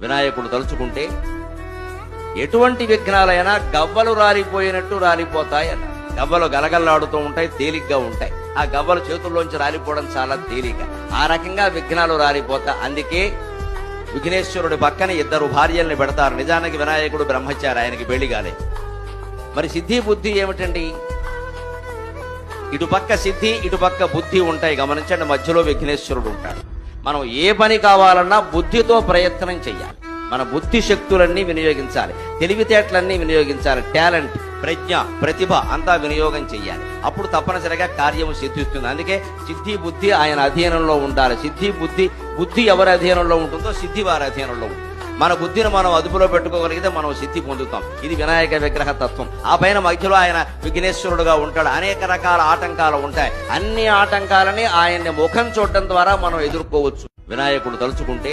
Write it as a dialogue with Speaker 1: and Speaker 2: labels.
Speaker 1: వినాయకుడు తలుచుకుంటే ఎటువంటి విఘ్నాలైనా గవ్వలు రాలిపోయినట్టు రాలిపోతాయి అన్న. గవ్వలు గలగల్లాడుతూ ఉంటాయి, తేలిగ్గా ఉంటాయి. ఆ గవ్వలు చేతుల్లోంచి రాలిపోవడం చాలా తేలిక. ఆ రకంగా విఘ్నాలు రాలిపోతాయి. అందుకే విఘ్నేశ్వరుడి పక్కన ఇద్దరు భార్యల్ని పెడతారు. నిజానికి వినాయకుడు బ్రహ్మచారి, ఆయనకి పెళ్లి కాలేదు. మరి సిద్ధి బుద్ధి ఏమిటండి? ఇటుపక్క సిద్ధి, ఇటుపక్క బుద్ధి ఉంటాయి. గమనించండి, మధ్యలో విఘ్నేశ్వరుడు ఉంటాడు. మనం ఏ పని కావాలన్నా బుద్ధితో ప్రయత్నం చెయ్యాలి. మన బుద్ధి శక్తులన్నీ వినియోగించాలి, తెలివితేటలన్నీ వినియోగించాలి, టాలెంట్, ప్రజ్ఞ, ప్రతిభ అంతా వినియోగం చెయ్యాలి. అప్పుడు తప్పనిసరిగా కార్యము సిద్ధిస్తుంది. అందుకే సిద్ధి బుద్ధి ఆయన అధీనంలో ఉండాలి. సిద్ధి బుద్ధి ఎవరి అధీనంలో ఉంటుందో సిద్ధి వారి అధీనంలో ఉంటుంది. మన బుద్ధిని మనం అదుపులో పెట్టుకోగలిగితే మనం సిద్ధి పొందుతాం. ఇది వినాయక విగ్రహ తత్వం. ఆ పైన మధ్యలో ఆయన విఘ్నేశ్వరుడుగా ఉంటాడు. అనేక రకాల ఆటంకాలు ఉంటాయి. అన్ని ఆటంకాలని ఆయన్ని ముఖం చూడటం ద్వారా మనం ఎదుర్కోవచ్చు. వినాయకుడు తలుచుకుంటే